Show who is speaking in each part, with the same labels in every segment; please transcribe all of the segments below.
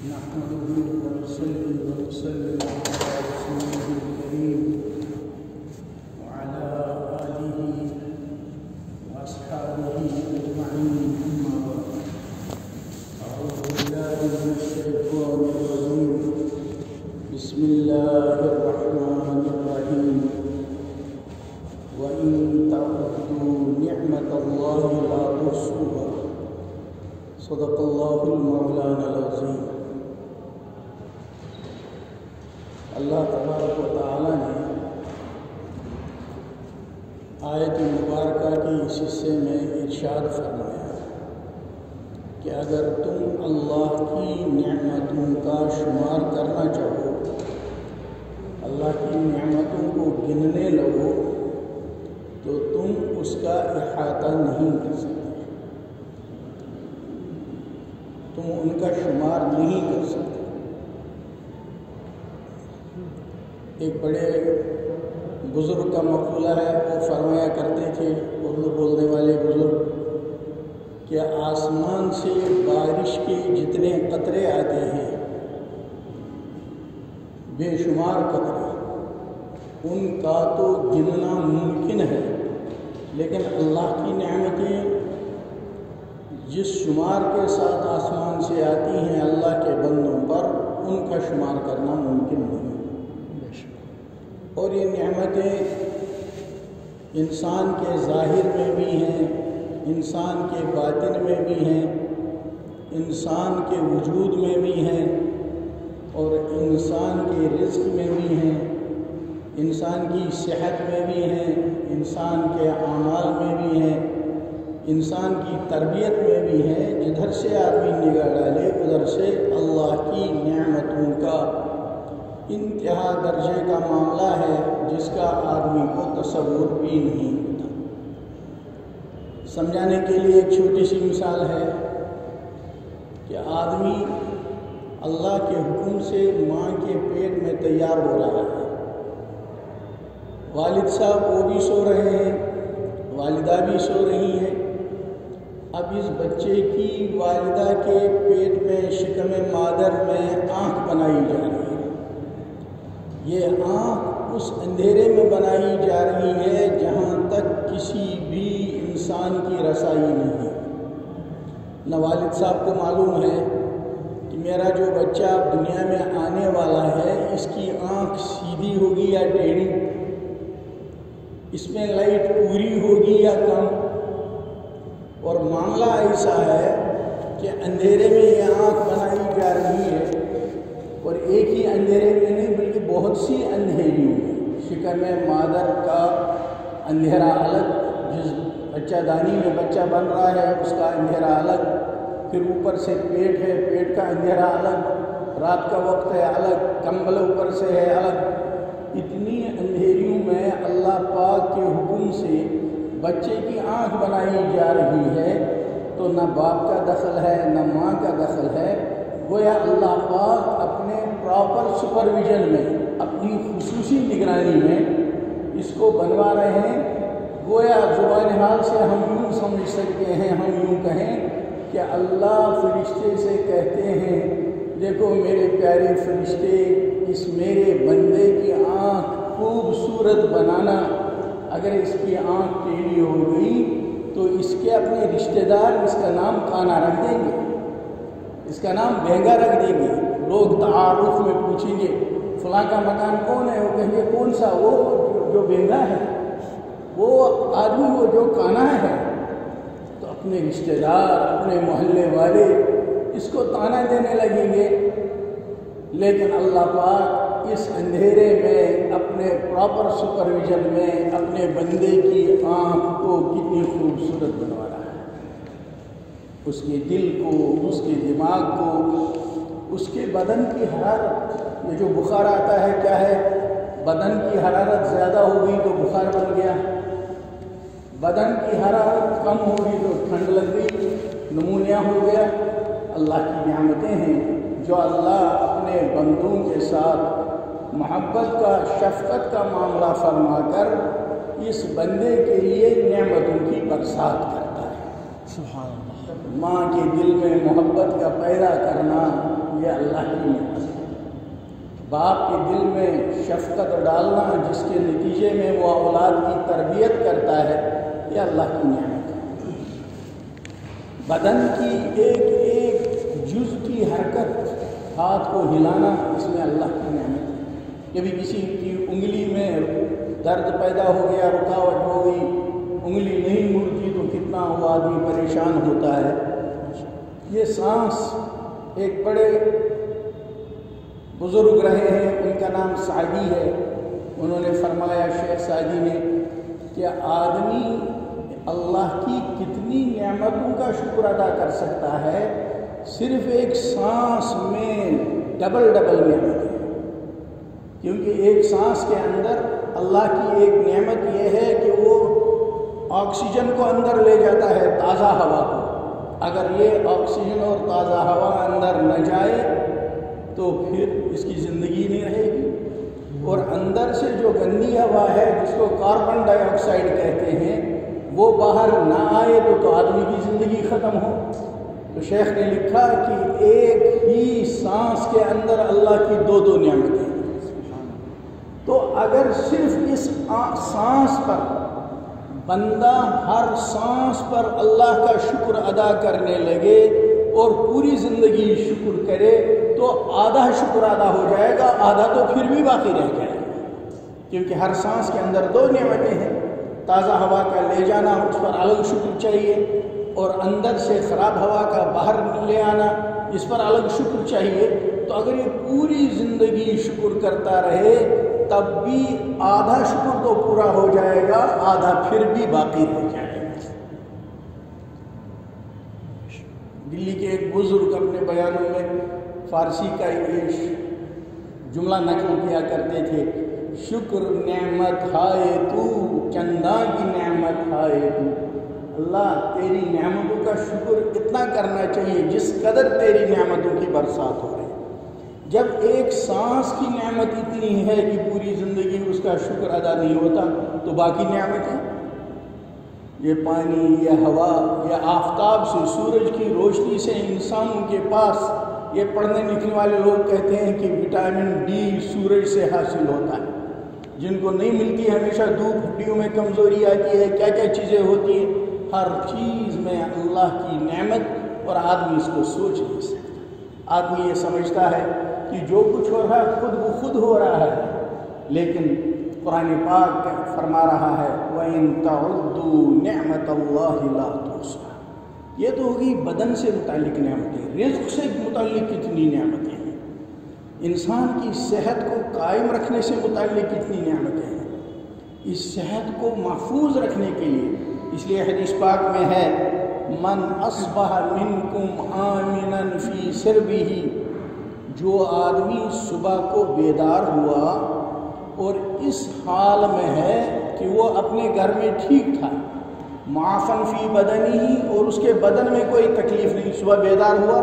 Speaker 1: نحمده ونصلي ونسلم على رسوله الكريم وعلى آله وأصحابه أجمعين، أما بعد. أعوذ بالله من الشيطان الرجيم. بسم الله الرحمن الرحيم. وإن تعدوا نعمة الله لا تحصوها. صدق الله المولانا العظيم. اللہ تبارک و تعالیٰ نے آیت مبارکہ کے اس حصے میں ارشاد فرمایا کہ اگر تم اللہ کی نعمتوں کا شمار کرنا چاہو، اللہ کی نعمتوں کو گننے لگو، تو تم اس کا احاطہ نہیں کر سکتے، تم ان کا شمار نہیں کر سکتے۔ ایک بڑے بزرگ کا مقولہ ہے، وہ فرمایا کرتے تھے، اردو بولنے والے بزرگ، کہ آسمان سے بارش کے جتنے قطرے آتے ہیں، بے شمار قطرے، ان کا تو گننا ممکن ہے، لیکن اللہ کی نعمتیں جس شمار کے ساتھ آسمان سے آتی ہیں اللہ کے بندوں پر، ان کا شمار کرنا ممکن نہیں۔ اور یہ نعمتیں انسان کے ظاہر میں بھی ہیں، انسان کے باطن میں بھی ہیں، انسان کے وجود میں بھی ہیں، اور انسان کے رزق میں بھی ہیں، انسان کی صحت میں بھی ہیں، انسان کے اعمال میں بھی ہیں، انسان کی تربیت میں بھی ہیں۔ جدھر سے آدمی نگاہ ڈالے ادھر سے اللہ کی نعمتوں کا انتہا درجے کا معاملہ ہے، جس کا آدمی کو تصور بھی نہیں ہوتا۔ سمجھانے کے لیے ایک چھوٹی سی مثال ہے کہ آدمی اللہ کے حکم سے ماں کے پیٹ میں تیار ہو رہا ہے، والد صاحب وہ بھی سو رہے ہیں، والدہ بھی سو رہی ہیں۔ اب اس بچے کی والدہ کے پیٹ میں شکم مادر میں آنکھ بنائی جا رہی ہے۔ یہ آنکھ اس اندھیرے میں بنائی جا رہی ہے جہاں تک کسی بھی انسان کی رسائی نہیں ہے۔ نہ والد صاحب کو معلوم ہے کہ میرا جو بچہ دنیا میں آنے والا ہے اس کی آنکھ سیدھی ہوگی یا ٹیڑھی، اس میں لائٹ پوری ہوگی یا کم۔ اور معاملہ ایسا ہے کہ اندھیرے میں یہ آنکھ بنائی جا رہی ہے، اور ایک ہی اندھیرے میں نہیں بلکہ بہت سی اندھیریوں میں۔ شکم مادر کا اندھیرا الگ، جس بچہ دانی میں بچہ بن رہا ہے اس کا اندھیرا الگ، پھر اوپر سے پیٹ ہے، پیٹ کا اندھیرا الگ، رات کا وقت ہے الگ، کمبل اوپر سے ہے الگ۔ اتنی اندھیریوں میں اللہ پاک کے حکم سے بچے کی آنکھ بنائی جا رہی ہے، تو نہ باپ کا دخل ہے نہ ماں کا دخل ہے۔ گویا اللہ پاک اپنے پراپر سپرویژن میں، اپنی خصوصی نگرانی میں اس کو بنوا رہے ہیں۔ گویا زبان حال سے ہم یوں سمجھ سکتے ہیں، ہم یوں کہیں کہ اللہ فرشتے سے کہتے ہیں، دیکھو میرے پیارے فرشتے، اس میرے بندے کی آنکھ خوبصورت بنانا۔ اگر اس کی آنکھ ٹیڑھی ہو گئی تو اس کے اپنے رشتہ دار اس کا نام کانا رکھ دیں گے، اس کا نام بینگا رکھ دیں گے۔ لوگ تعارف میں پوچھیں گے فلاں کا مکان کون ہے، وہ کہیں گے کون سا؟ وہ جو بینگا ہے، وہ آدمی وہ جو کانا ہے۔ تو اپنے رشتہ دار، اپنے محلے والے اس کو تانا دینے لگیں گے۔ لیکن اللہ پاک اس اندھیرے میں اپنے پراپر سپرویژن میں اپنے بندے کی آنکھ کو کتنی خوبصورت بنوا رہا ہے، اس کے دل کو، اس کے دماغ کو، اس کے بدن کی حرارت۔ یہ جو بخار آتا ہے کیا ہے؟ بدن کی حرارت زیادہ ہو گئی تو بخار بن گیا، بدن کی حرارت کم ہو گئی تو ٹھنڈ لگ گئی، نمونیا ہو گیا۔ اللہ کی نعمتیں ہیں جو اللہ اپنے بندوں کے ساتھ محبت کا، شفقت کا معاملہ فرما کر اس بندے کے لیے نعمتوں کی برسات کرتا ہے۔ سبحان اللہ۔ ماں کے دل میں محبت کا پیدا کرنا، یہ اللہ کی نعمت ہے۔ باپ کے دل میں شفقت ڈالنا جس کے نتیجے میں وہ اولاد کی تربیت کرتا ہے، یہ اللہ کی نعمت ہے۔ بدن کی ایک ایک جز کی حرکت، ہاتھ کو ہلانا، اس میں اللہ کی نعمت ہے۔ کبھی کسی کی انگلی میں درد پیدا ہو گیا، رکاوٹ ہو گئی، انگلی نہیں مڑتی تو کتنا وہ آدمی پریشان ہوتا ہے۔ یہ سانس، ایک بڑے بزرگ رہے ہیں، ان کا نام سعدی ہے، انہوں نے فرمایا، شیخ سعدی نے، کہ آدمی اللہ کی کتنی نعمتوں کا شکر ادا کر سکتا ہے، صرف ایک سانس میں ڈبل نعمت ہے۔ کیونکہ ایک سانس کے اندر اللہ کی ایک نعمت یہ ہے کہ وہ آکسیجن کو اندر لے جاتا ہے، تازہ ہوا کو۔ اگر یہ آکسیجن اور تازہ ہوا اندر نہ جائے تو پھر اس کی زندگی نہیں رہے گی، اور اندر سے جو گندی ہوا ہے جس کو کاربن ڈائی آکسائڈ کہتے ہیں، وہ باہر نہ آئے تو آدمی کی زندگی ختم ہو۔ تو شیخ نے لکھا کہ ایک ہی سانس کے اندر اللہ کی دو نعمتیں ہیں۔ تو اگر صرف اس سانس پر بندہ ہر سانس پر اللہ کا شکر ادا کرنے لگے اور پوری زندگی شکر کرے تو آدھا شکر ادا ہو جائے گا، آدھا تو پھر بھی باقی رہ جائے گا۔ کیونکہ ہر سانس کے اندر دو نعمتیں ہیں، تازہ ہوا کا لے جانا، اس پر الگ شکر چاہیے، اور اندر سے خراب ہوا کا باہر لے آنا، اس پر الگ شکر چاہیے۔ تو اگر یہ پوری زندگی شکر کرتا رہے تب بھی آدھا شکر تو پورا ہو جائے گا، آدھا پھر بھی باقی رہ جائے گا۔ دلی کے ایک بزرگ اپنے بیانوں میں فارسی کا ایک جملہ نقل کیا کرتے تھے، شکر نعمت ہائے تو، چندہ کی نعمت ہائے تو۔ اللہ تیری نعمتوں کا شکر اتنا کرنا چاہیے جس قدر تیری نعمتوں کی برسات ہو رہی۔ جب ایک سانس کی نعمت اتنی ہے کہ پوری زندگی اس کا شکر ادا نہیں ہوتا تو باقی نعمتیں، یہ پانی، یہ ہوا، یہ آفتاب سے، سورج کی روشنی سے انسانوں کے پاس، یہ پڑھنے لکھنے والے لوگ کہتے ہیں کہ وٹامن ڈی سورج سے حاصل ہوتا ہے، جن کو نہیں ملتی ہمیشہ دھوپ، ہڈیوں میں کمزوری آتی ہے، کیا کیا چیزیں ہوتی ہیں، ہر چیز میں اللہ کی نعمت، اور آدمی اس کو سوچ نہیں سکتا۔ آدمی یہ سمجھتا ہے کہ جو کچھ ہو رہا ہے خود بخود ہو رہا ہے، لیکن قرآن پاک فرما رہا ہے وَإِن تَعُدُّوا نِعْمَةَ اللَّهِ لَا تُحْصَوْا۔ یہ تو ہوگی بدن سے متعلق نعمتیں، رزق سے متعلق کتنی نعمتیں ہیں، انسان کی صحت کو قائم رکھنے سے متعلق کتنی نعمتیں ہیں، اس صحت کو محفوظ رکھنے کے لیے، اس لیے حدیث پاک میں ہے من اصبح منکم آمنا فی سربہ، جو آدمی صبح کو بیدار ہوا اور اس حال میں ہے کہ وہ اپنے گھر میں ٹھیک تھا، معافن فی بدنی، اور اس کے بدن میں کوئی تکلیف نہیں، صبح بیدار ہوا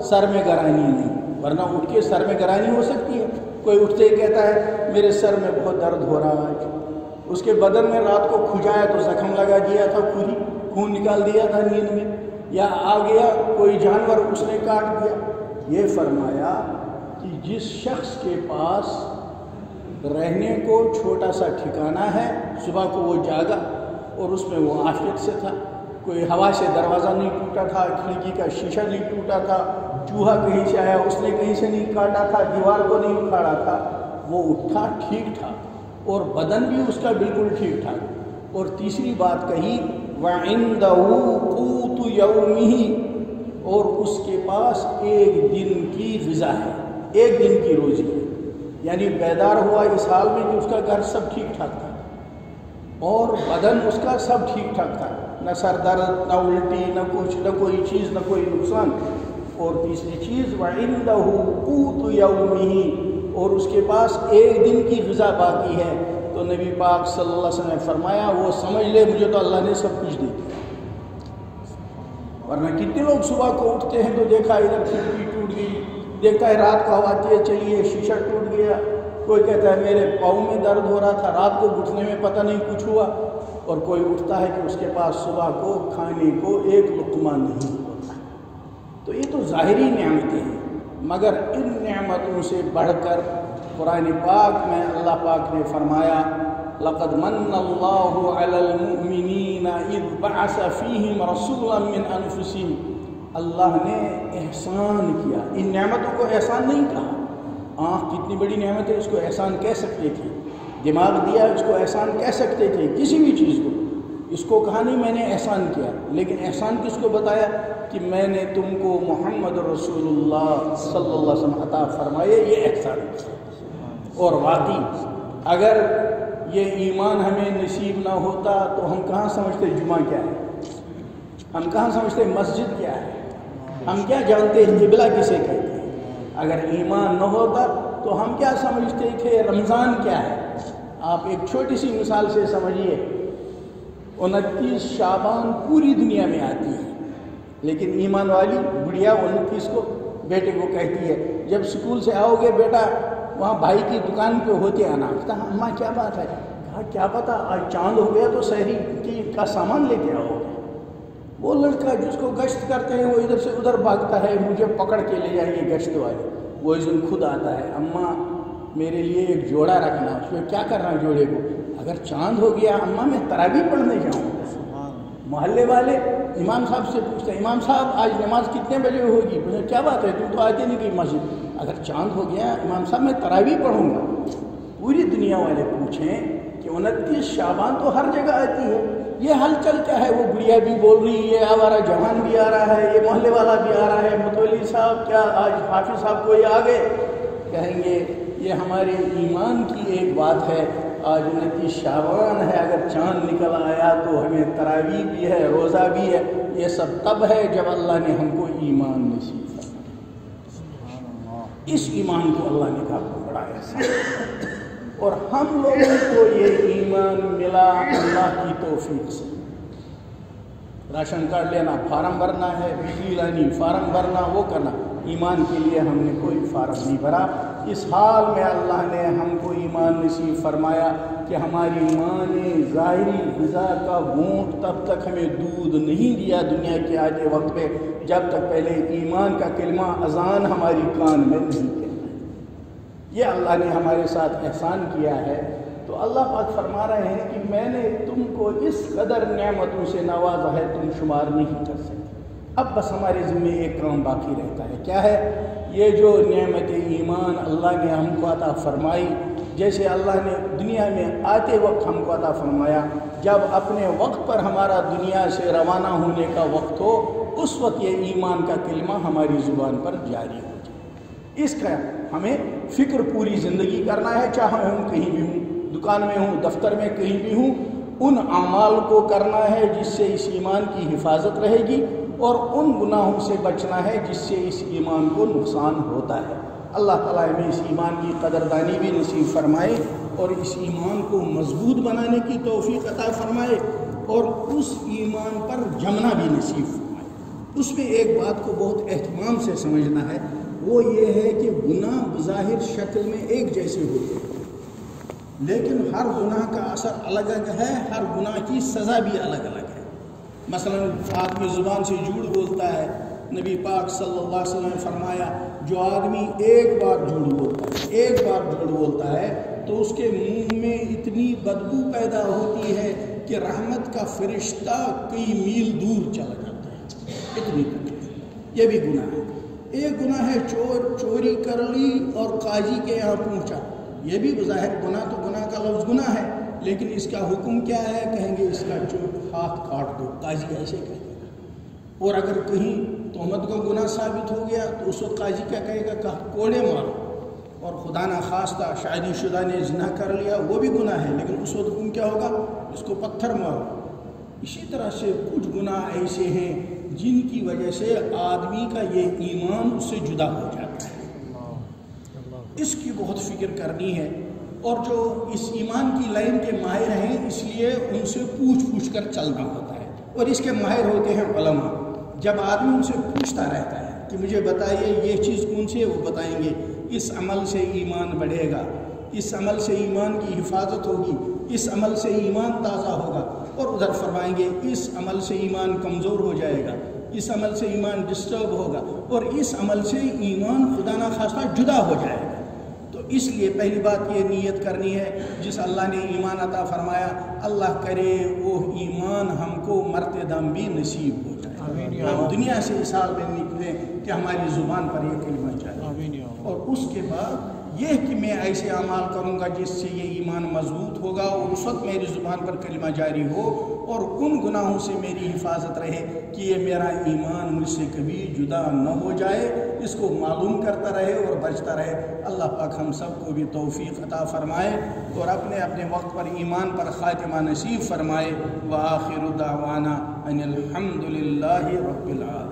Speaker 1: سر میں گرانی نہیں، ورنہ اٹھ کے سر میں گرانی ہو سکتی ہے، کوئی اٹھتے ہی کہتا ہے میرے سر میں بہت درد ہو رہا ہے، اس کے بدن میں رات کو کھجایا تو زخم لگا دیا تھا، خون نکال دیا تھا نیند میں، یا آ گیا کوئی جانور اس نے کاٹ دیا۔ یہ فرمایا کہ جس شخص کے پاس رہنے کو چھوٹا سا ٹھکانہ ہے، صبح کو وہ جاگا اور اس میں وہ عافیت سے تھا، کوئی ہوا سے دروازہ نہیں ٹوٹا تھا، کھڑکی کا شیشہ نہیں ٹوٹا تھا، چوہا کہیں سے آیا اس نے کہیں سے نہیں کاٹا تھا، دیوار کو نہیں اکھاڑا تھا، وہ اٹھا ٹھیک تھا اور بدن بھی اس کا بالکل ٹھیک ٹھاک۔ اور تیسری بات کہی وَعِندَهُ قُوتُ يَوْمِهِ، اور اس کے پاس ایک دن کی غذا ہے، ایک دن کی روزی ہے، یعنی بیدار ہوا اس حال میں کہ اس کا گھر سب ٹھیک ٹھاک تھا اور بدن اس کا سب ٹھیک ٹھاک تھا، نہ سر درد، نہ الٹی، نہ کچھ، نہ کوئی چیز، نہ کوئی نقصان۔ اور تیسری چیز وَعِندَهُ قُوتُ يَوْمِهِ، اور اس کے پاس ایک دن کی غذا باقی ہے، تو نبی پاک صلی اللہ علیہ وسلم نے فرمایا وہ سمجھ لے مجھے تو اللہ نے سب کچھ دے دیا۔ ورنہ کتنے لوگ صبح کو اٹھتے ہیں تو دیکھا ادھر کھڑکی ٹوٹ گئی، دیکھتا ہے رات کو ہوا تیز چلی ہے شیشہ ٹوٹ گیا، کوئی کہتا ہے میرے پاؤں میں درد ہو رہا تھا، رات کو گھٹنے میں پتہ نہیں کچھ ہوا، اور کوئی اٹھتا ہے کہ اس کے پاس صبح کو کھانے کو ایک لقمہ نہیں ہوتا۔ تو یہ تو ظاہری نعمتیں ہیں، مگر ان نعمتوں سے بڑھ کر قرآن پاک میں اللہ پاک نے فرمایا لقد من اللہ علی المؤمنین اذ بعث فیہم رسولا من انفسہم، اللہ نے احسان کیا. ان نعمتوں کو احسان نہیں کہا. آنکھ کتنی بڑی نعمت ہے، اس کو احسان کہہ سکتے تھے. دماغ دیا، اس کو احسان کہہ سکتے تھے. کسی بھی چیز کو اس کو کہا نہیں میں نے احسان کیا، لیکن احسان کس کو بتایا کہ میں نے تم کو محمد رسول اللہ صلی اللہ علیہ وسلم عطا فرمائے. یہ احسان ہے. اور واقعی اگر یہ ایمان ہمیں نصیب نہ ہوتا تو ہم کہاں سمجھتے جمعہ کیا ہے، ہم کہاں سمجھتے مسجد کیا ہے، ہم کیا جانتے قبلہ کسے کہتے ہیں. اگر ایمان نہ ہوتا تو ہم کیا سمجھتے تھے رمضان کیا ہے. آپ ایک چھوٹی سی مثال سے سمجھیے، 29 شعبان پوری دنیا میں آتی ہے، لیکن ایمان والی بڑھیا 29 کو بیٹے کو کہتی ہے جب اسکول سے آؤ گے بیٹا وہاں بھائی کی دکان پہ ہوتے آنا. کہتا اماں کیا بات ہے؟ کہا کیا پتہ آج چاند ہو گیا تو سحری کا سامان لے کے آؤ. وہ لڑکا جس کو گشت کرتے ہیں وہ ادھر سے ادھر بھاگتا ہے، مجھے پکڑ کے لے جائیے گشت والے. وہ اس دن خود آتا ہے، اماں میرے لیے ایک جوڑا رکھنا. اس میں کیا کرنا جوڑے کو؟ اگر چاند ہو گیا اماں میں تراویح پڑھنے جاؤں. محلے والے امام صاحب سے پوچھتے ہیں امام صاحب آج نماز کتنے بجے ہوگی؟ کیا بات ہے تم تو آتے نہیں گئی مسجد. اگر چاند ہو گیا امام صاحب میں تراویح پڑھوں گا. پوری دنیا والے پوچھیں کہ 29 شعبان تو ہر جگہ آتی ہے، یہ ہلچل کیا ہے؟ وہ بڑھیا بھی بول رہی ہے، ہمارا جوان بھی آ رہا ہے، یہ محلے والا بھی آ رہا ہے، متولی صاحب کیا آج حافظ صاحب کوئی آ گئے؟ کہیں گے یہ ہمارے ایمان کی ایک بات ہے. آج 29 شعبان ہے، اگر چاند نکل آیا تو ہمیں تراویح بھی ہے، روزہ بھی ہے. یہ سب تب ہے جب اللہ نے ہم کو ایمان نصیب فرمایا. اس ایمان کو اللہ نے کہا بڑا احسان، اور ہم لوگوں کو یہ ایمان ملا اللہ کی توفیق سے. راشن کارڈ لینا، فارم بھرنا ہے، بجلی لانی، فارم بھرنا، وہ کرنا. ایمان کے لیے ہم نے کوئی فارم نہیں بھرا. اس حال میں اللہ نے ہم کو ایمان نصیب فرمایا کہ ہماری ماں نے ظاہری غذا کا گھونٹ تب تک ہمیں دودھ نہیں دیا دنیا کے آتے وقت پہ جب تک پہلے ایمان کا کلمہ اذان ہماری کان میں نہیں کہتا. یہ اللہ نے ہمارے ساتھ احسان کیا ہے. تو اللہ پاک فرما رہے ہیں کہ میں نے تم کو اس قدر نعمتوں سے نوازا ہے تم شمار نہیں کر سکتے. اب بس ہمارے ذمہ ایک کام باقی رہتا ہے. کیا ہے؟ یہ جو نعمت ایمان اللہ نے ہم کو عطا فرمائی، جیسے اللہ نے دنیا میں آتے وقت ہم کو عطا فرمایا، جب اپنے وقت پر ہمارا دنیا سے روانہ ہونے کا وقت ہو اس وقت یہ ایمان کا کلمہ ہماری زبان پر جاری ہو جائے. اس کا ہمیں فکر پوری زندگی کرنا ہے، چاہے ہم کہیں بھی ہوں، دکان میں ہوں، دفتر میں کہیں بھی ہوں. ان اعمال کو کرنا ہے جس سے اس ایمان کی حفاظت رہے گی، اور ان گناہوں سے بچنا ہے جس سے اس ایمان کو نقصان ہوتا ہے. اللہ تعالیٰ ہمیں اس ایمان کی قدردانی بھی نصیب فرمائے اور اس ایمان کو مضبوط بنانے کی توفیق عطا فرمائے اور اس ایمان پر جمنا بھی نصیب فرمائے. اس میں ایک بات کو بہت اہتمام سے سمجھنا ہے، وہ یہ ہے کہ گناہ بظاہر شکل میں ایک جیسے ہوتے ہیں، لیکن ہر گناہ کا اثر الگ الگ ہے، ہر گناہ کی سزا بھی الگ الگ ہے. مثلا آدمی زبان سے جھوٹ بولتا ہے، نبی پاک صلی اللہ علیہ وسلم نے فرمایا جو آدمی ایک بار جھوٹ بولتا ہے تو اس کے منہ میں اتنی بدبو پیدا ہوتی ہے کہ رحمت کا فرشتہ کئی میل دور چلا جاتا ہے. اتنی تکلیف. یہ بھی گناہ ہے. ایک گناہ ہے چوری کر لی اور قاضی کے یہاں پہنچا، یہ بھی بظاہر گناہ، تو گناہ کا لفظ گناہ ہے، لیکن اس کا حکم کیا ہے؟ کہیں گے اس کا ہاتھ کاٹ دو. قاضی ایسے کہے گا. اور اگر کہیں تہمت کا گناہ ثابت ہو گیا تو اس وقت قاضی کیا کہے گا؟ کہ کوڑے مارو. اور خدا نخواستہ شادی شدہ نے زنا کر لیا، وہ بھی گناہ ہے، لیکن اس وقت حکم کیا ہوگا؟ اس کو پتھر مارو. اسی طرح سے کچھ گناہ ایسے ہیں جن کی وجہ سے آدمی کا یہ ایمان اس سے جدا ہو جاتا ہے. اس کی بہت فکر کرنی ہے. اور جو اس ایمان کی لائن کے ماہر ہیں اس لیے ان سے پوچھ کر چلنا ہوتا ہے، اور اس کے ماہر ہوتے ہیں علماء. جب آدمی ان سے پوچھتا رہتا ہے کہ مجھے بتائیے یہ چیز کون سی ہے، وہ بتائیں گے اس عمل سے ایمان بڑھے گا، اس عمل سے ایمان کی حفاظت ہوگی، اس عمل سے ایمان تازہ ہوگا. اور ادھر فرمائیں گے اس عمل سے ایمان کمزور ہو جائے گا، اس عمل سے ایمان ڈسٹرب ہوگا اور اس عمل سے ایمان خدا نخواستہ جدا ہو جائے گا۔ تو اس لیے پہلی بات یہ نیت کرنی ہے، جس اللہ نے ایمان عطا فرمایا اللہ کرے وہ ایمان ہم کو مرتے دم بھی نصیب ہو جائے، ہم دنیا سے اس حال میں نکلیں کہ ہماری زبان پر یہ کلمہ جائے، اور اس کے بعد یہ کہ میں ایسے اعمال کروں گا جس سے یہ ایمان مضبوط ہوگا اور اس وقت میری زبان پر کلمہ جاری ہو، اور ان گناہوں سے میری حفاظت رہے کہ یہ میرا ایمان مجھ سے کبھی جدا نہ ہو جائے، اس کو معلوم کرتا رہے اور بچتا رہے۔ اللہ پاک ہم سب کو بھی توفیق عطا فرمائے اور اپنے اپنے وقت پر ایمان پر خاتمہ نصیب فرمائے۔ وآخر دعوانا ان الحمد للہ رب العالمین۔